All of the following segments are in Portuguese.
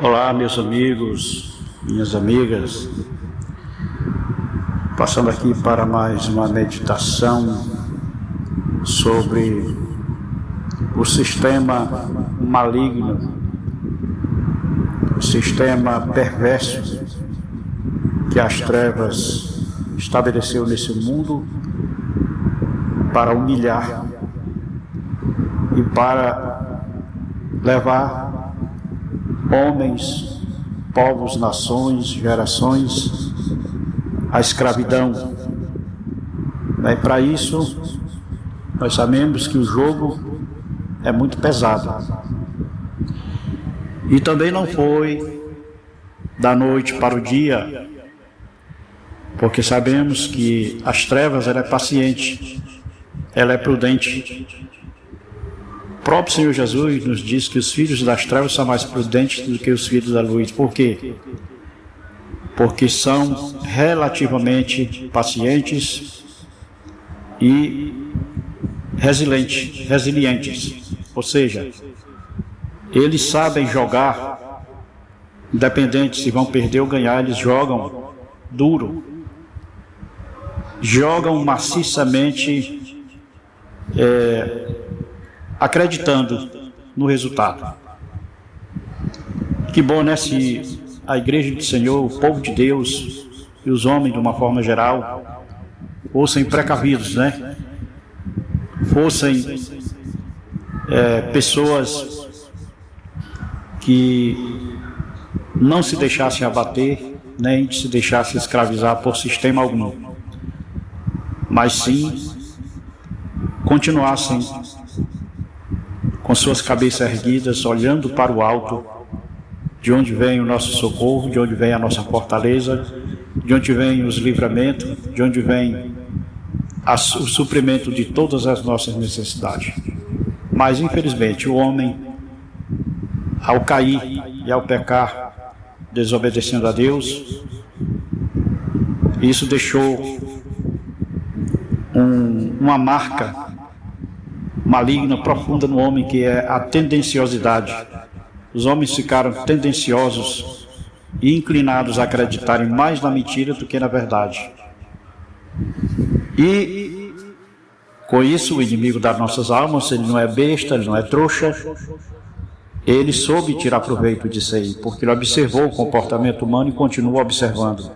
Olá, meus amigos, minhas amigas, passando aqui para mais uma meditação sobre o sistema maligno, o sistema perverso que as trevas estabeleceu nesse mundo para humilhar e para levar homens, povos, nações, gerações à escravidão. E para isso, nós sabemos que o jogo é muito pesado. E também não foi da noite para o dia, porque sabemos que as trevas, ela é paciente, ela é prudente. O próprio Senhor Jesus nos diz que os filhos das trevas são mais prudentes do que os filhos da luz. Por quê? Porque são relativamente pacientes e resilientes. Ou seja, eles sabem jogar, independente se vão perder ou ganhar, eles jogam duro, jogam maciçamente, acreditando no resultado. Que bom, né, se a igreja do Senhor, o povo de Deus e os homens de uma forma geral fossem precavidos, né? Fossem pessoas que não se deixassem abater, nem se deixassem escravizar por sistema algum, mas sim continuassem com suas cabeças erguidas, olhando para o alto, de onde vem o nosso socorro, de onde vem a nossa fortaleza, de onde vem os livramentos, de onde vem o suprimento de todas as nossas necessidades. Mas, infelizmente, o homem, ao cair e ao pecar, desobedecendo a Deus, isso deixou uma marca maligna, profunda no homem, que é a tendenciosidade. Os homens ficaram tendenciosos e inclinados a acreditarem mais na mentira do que na verdade. E com isso, o inimigo das nossas almas, ele não é besta, ele não é trouxa, ele soube tirar proveito disso aí, porque ele observou o comportamento humano e continua observando.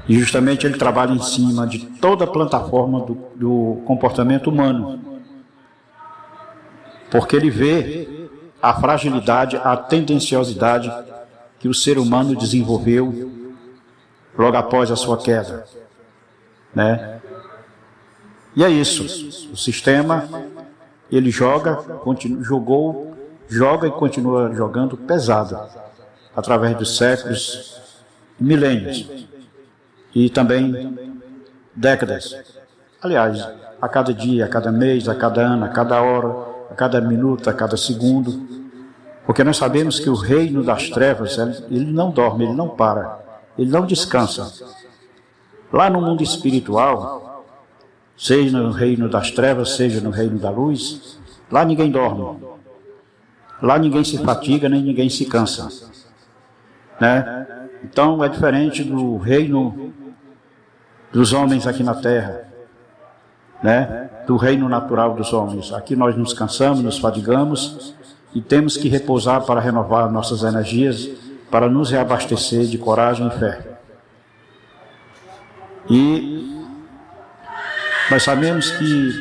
E justamente ele trabalha em cima de toda a plataforma do comportamento humano, porque ele vê a fragilidade, a tendenciosidade que o ser humano desenvolveu logo após a sua queda, né? E é isso, o sistema, ele joga e continua jogando pesado, através dos séculos, milênios, e também décadas. Aliás, a cada dia, a cada mês, a cada ano, a cada hora, a cada minuto, a cada segundo, porque nós sabemos que o reino das trevas, ele não dorme, ele não para, ele não descansa. Lá no mundo espiritual, seja no reino das trevas, seja no reino da luz, lá ninguém dorme, lá ninguém se fatiga, nem ninguém se cansa, né? Então é diferente do reino dos homens aqui na terra, né? Do reino natural dos homens. Aqui nós nos cansamos, nos fatigamos e temos que repousar para renovar nossas energias, para nos reabastecer de coragem e fé. E nós sabemos que,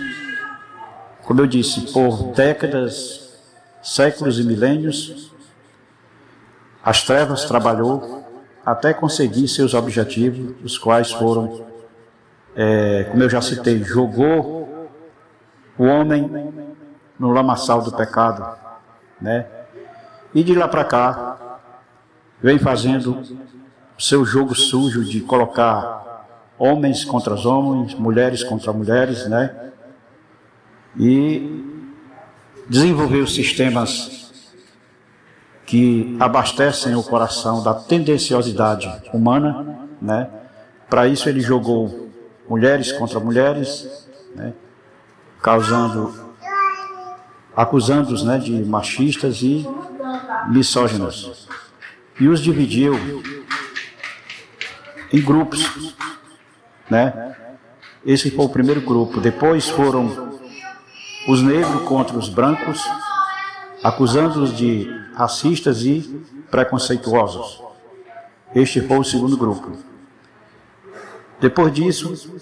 como eu disse, por décadas, séculos e milênios, as trevas trabalhou até conseguir seus objetivos, os quais foram, como eu já citei, jogou o homem no lamaçal do pecado, né? E de lá para cá, vem fazendo o seu jogo sujo de colocar homens contra os homens, mulheres contra mulheres, né? E desenvolveu sistemas que abastecem o coração da tendenciosidade humana, né? Para isso ele jogou mulheres contra mulheres, né? Acusando-os, né, de machistas, e misóginas e os dividiu em grupos, né? Esse foi o primeiro grupo. Depois foram os negros contra os brancos, acusando-os de racistas e preconceituosos. Este foi o segundo grupo. Depois disso,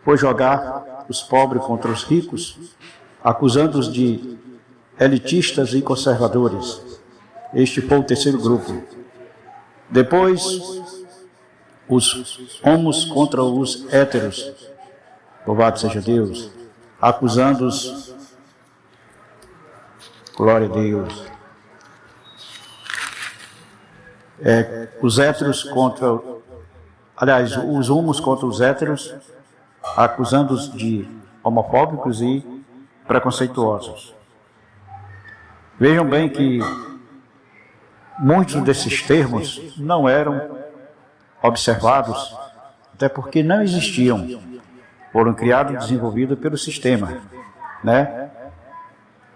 foi jogar os pobres contra os ricos, acusando-os de elitistas e conservadores. Este foi o terceiro grupo. Depois, os homos contra os héteros, louvado seja Deus, acusando-os, glória a Deus, os héteros contra, aliás, os homos contra os héteros, acusando-os de homofóbicos e preconceituosos. Vejam bem que muitos desses termos não eram observados, até porque não existiam, foram criados e desenvolvidos pelo sistema, né?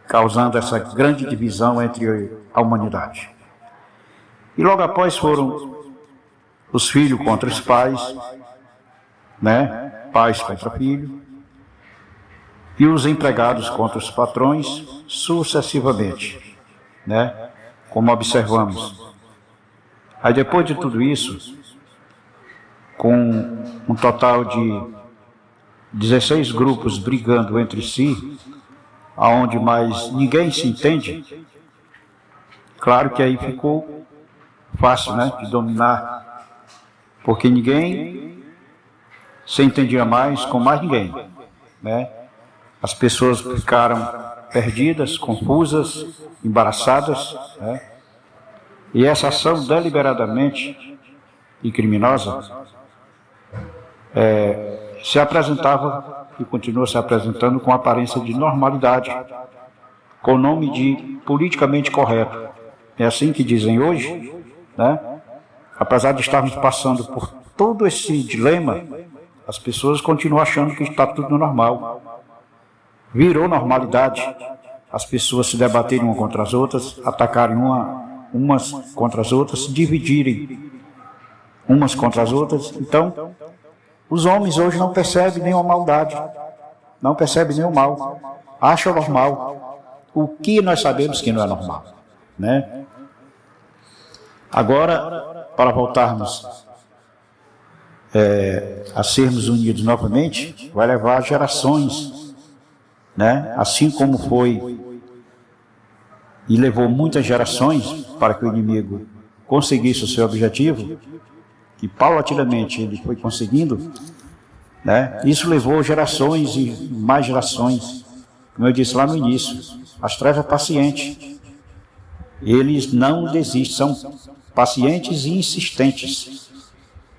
Causando essa grande divisão entre a humanidade. E logo após foram os filhos contra os pais, né? Pais contra filhos, e os empregados contra os patrões, sucessivamente, né? Como observamos. Aí depois de tudo isso, com um total de 16 grupos brigando entre si, aonde mais ninguém se entende, claro que aí ficou fácil, né, de dominar, porque ninguém se entendia mais com mais ninguém, né? As pessoas ficaram perdidas, confusas, embaraçadas, né? E essa ação deliberadamente e criminosa se apresentava e continua se apresentando com aparência de normalidade, com o nome de politicamente correto. É assim que dizem hoje, né? Apesar de estarmos passando por todo esse dilema, as pessoas continuam achando que está tudo normal. Virou normalidade as pessoas se debaterem umas contra as outras, atacarem umas contra as outras, se dividirem umas contra as outras. Então, os homens hoje não percebem nenhuma maldade, não percebem nenhum mal, acham normal o que nós sabemos que não é normal, né? Agora, para voltarmos a sermos unidos novamente, vai levar gerações, né? Assim como foi e levou muitas gerações para que o inimigo conseguisse o seu objetivo, que paulatinamente ele foi conseguindo, né? Isso levou gerações e mais gerações. Como eu disse lá no início, as trevas pacientes, eles não desistem, são pacientes e insistentes,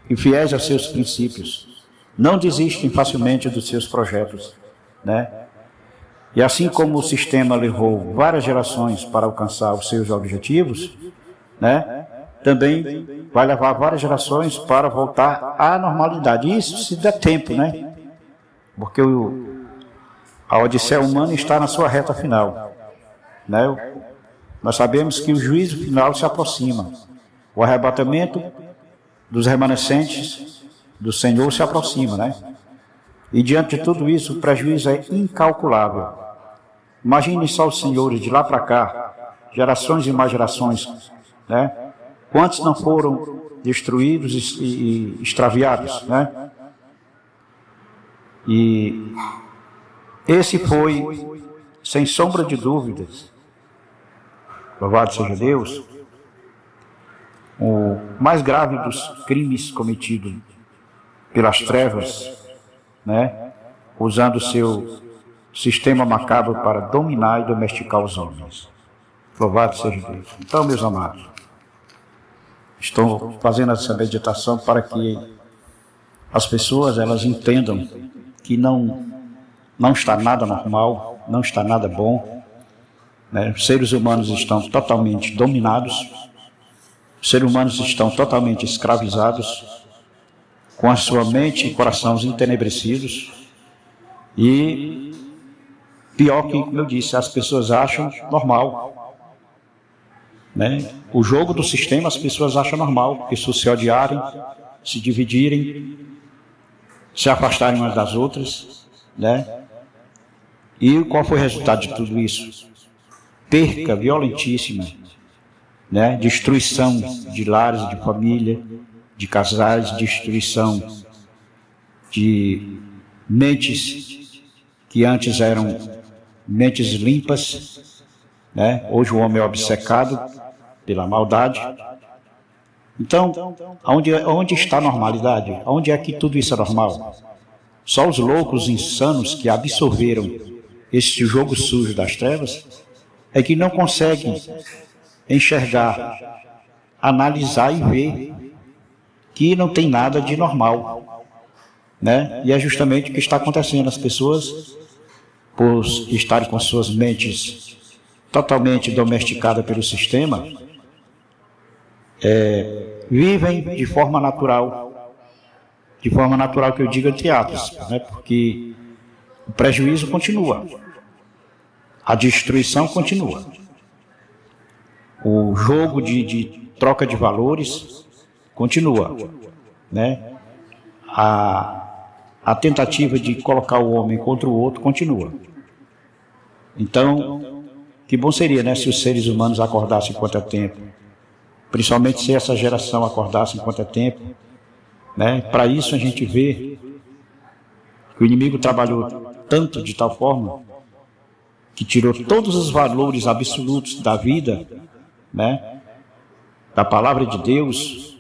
e fiéis aos seus princípios, não desistem facilmente dos seus projetos, né? E assim como o sistema levou várias gerações para alcançar os seus objetivos, né? Também vai levar várias gerações para voltar à normalidade. Isso se der tempo, né? Porque a odisseia humana está na sua reta final, né? Nós sabemos que o juízo final se aproxima. O arrebatamento dos remanescentes do Senhor se aproxima, né? E diante de tudo isso, o prejuízo é incalculável. Imagine só os senhores de lá para cá, gerações e mais gerações, né? Quantos não foram destruídos e extraviados, né? E esse foi, sem sombra de dúvidas, louvado seja Deus, o mais grave dos crimes cometidos pelas trevas, né? Usando o seu sistema macabro para dominar e domesticar os homens. Louvado seja Deus. Então, meus amados, estou fazendo essa meditação para que as pessoas elas entendam que não está nada normal, não está nada bom, né? Os seres humanos estão totalmente dominados, os seres humanos estão totalmente escravizados, com a sua mente e corações entenebrecidos, e pior que, como eu disse, as pessoas acham normal né? O jogo do sistema as pessoas acham normal, porque se odiarem, se dividirem, se afastarem umas das outras, né? E qual foi o resultado de tudo isso? Perca violentíssima, né? Destruição de lares, de família, de casais, destruição de mentes que antes eram mentes limpas, né? Hoje o homem é obcecado pela maldade. Então, onde está a normalidade? Onde é que tudo isso é normal? Só os loucos insanos que absorveram este jogo sujo das trevas é que não conseguem enxergar, analisar e ver que não tem nada de normal, né? E é justamente o que está acontecendo. As pessoas, por estarem com suas mentes totalmente domesticadas pelo sistema, vivem de forma natural que eu digo entre aspas, né? Porque o prejuízo continua, a destruição continua, o jogo de troca de valores continua, né? A tentativa de colocar o homem contra o outro continua. Então, que bom seria, né, se os seres humanos acordassem enquanto é tempo, principalmente se essa geração acordasse enquanto é tempo, né? Para isso a gente vê que o inimigo trabalhou tanto de tal forma que tirou todos os valores absolutos da vida, né? Da palavra de Deus,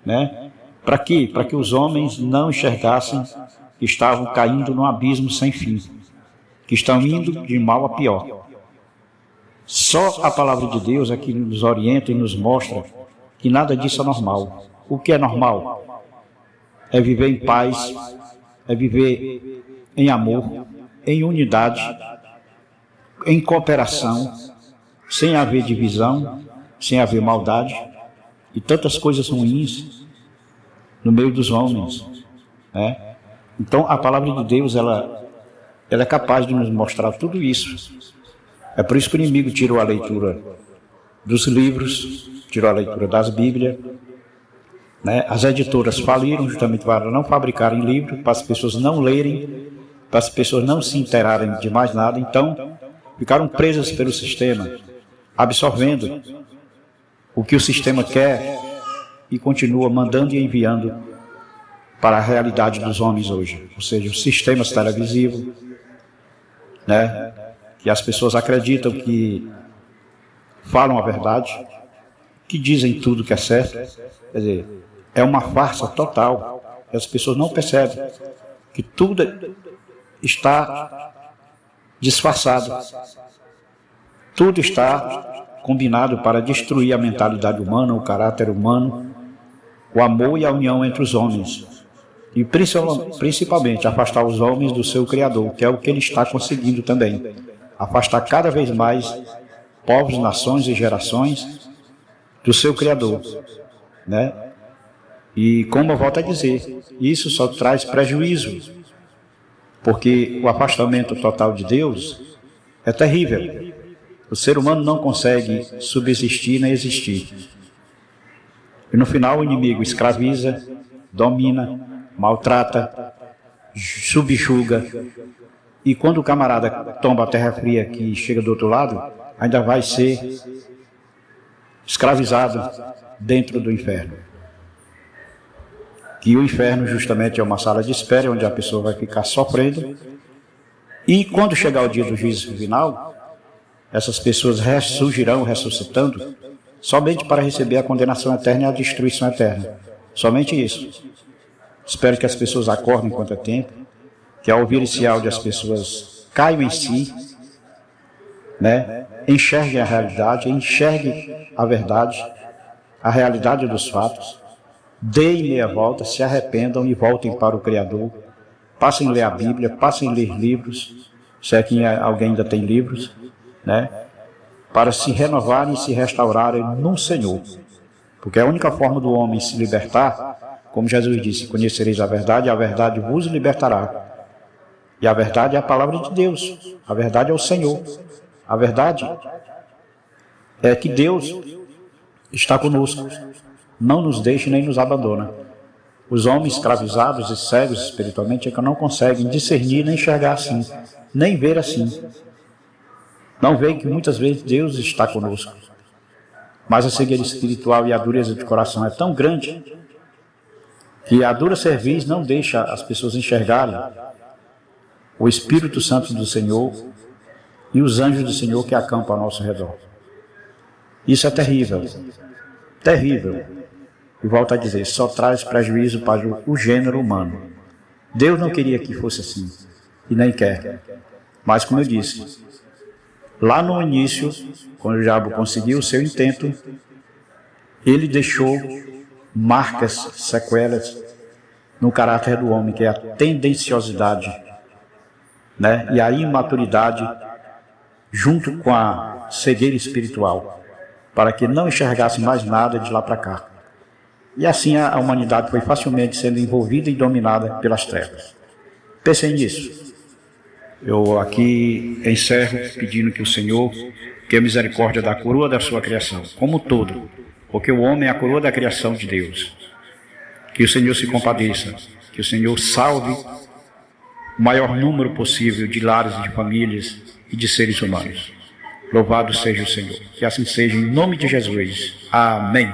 né? Para quê? Para que os homens não enxergassem que estavam caindo num abismo sem fim, que estão indo de mal a pior. Só a palavra de Deus é que nos orienta e nos mostra que nada disso é normal. O que é normal? É viver em paz, é viver em amor, em unidade, em cooperação, sem haver divisão, sem haver maldade e tantas coisas ruins no meio dos homens, né? Então a palavra de Deus ela é capaz de nos mostrar tudo isso. É por isso que o inimigo tirou a leitura dos livros, tirou a leitura das Bíblias, né? As editoras faliram justamente para não fabricarem livros, para as pessoas não lerem, para as pessoas não se inteirarem de mais nada. Então ficaram presas pelo sistema, absorvendo o que o sistema quer e continua mandando e enviando para a realidade dos homens hoje. Ou seja, os sistemas televisivos, né? Que as pessoas acreditam que falam a verdade, que dizem tudo que é certo. Quer dizer, é uma farsa total. As pessoas não percebem que tudo está disfarçado. Tudo está combinado para destruir a mentalidade humana, o caráter humano, o amor e a união entre os homens. E principalmente afastar os homens do seu Criador, que é o que ele está conseguindo também. Afastar cada vez mais povos, nações e gerações do seu Criador, né? E como eu volto a dizer, isso só traz prejuízo, porque o afastamento total de Deus é terrível. O ser humano não consegue subsistir nem existir. E no final o inimigo escraviza, domina, maltrata, subjuga. E quando o camarada tomba a terra fria que chega do outro lado, ainda vai ser escravizado dentro do inferno. Que o inferno justamente é uma sala de espera onde a pessoa vai ficar sofrendo. E quando chegar o dia do juízo final, essas pessoas ressurgirão ressuscitando somente para receber a condenação eterna e a destruição eterna. Somente isso. Espero que as pessoas acordem enquanto é tempo, que ao ouvir esse áudio as pessoas caiam em si, né? Enxerguem a realidade, enxerguem a verdade, a realidade dos fatos, deem meia volta, se arrependam e voltem para o Criador. Passem a ler a Bíblia, passem a ler livros, se é que alguém ainda tem livros, né? Para se renovarem e se restaurarem no Senhor. Porque a única forma do homem se libertar, como Jesus disse, conhecereis a verdade vos libertará. E a verdade é a palavra de Deus, a verdade é o Senhor. A verdade é que Deus está conosco, não nos deixa nem nos abandona. Os homens escravizados e cegos espiritualmente é que não conseguem discernir nem enxergar assim, nem ver assim. Não veem que muitas vezes Deus está conosco. Mas a cegueira espiritual e a dureza de coração é tão grande que a dura cerviz não deixa as pessoas enxergarem o Espírito Santo do Senhor e os anjos do Senhor que acampam ao nosso redor. Isso é terrível, terrível. E volto a dizer, só traz prejuízo para o gênero humano. Deus não queria que fosse assim, e nem quer. Mas como eu disse, lá no início, quando o diabo conseguiu o seu intento, ele deixou marcas, sequelas no caráter do homem, que é a tendenciosidade, né? E a imaturidade, junto com a cegueira espiritual, para que não enxergasse mais nada de lá para cá. E assim a humanidade foi facilmente sendo envolvida e dominada pelas trevas. Pensem nisso. Eu aqui encerro pedindo que o Senhor tenha misericórdia da coroa da sua criação, como um todo, porque o homem é a coroa da criação de Deus. Que o Senhor se compadeça, que o Senhor salve o maior número possível de lares, de famílias e de seres humanos. Louvado seja o Senhor. Que assim seja em nome de Jesus. Amém.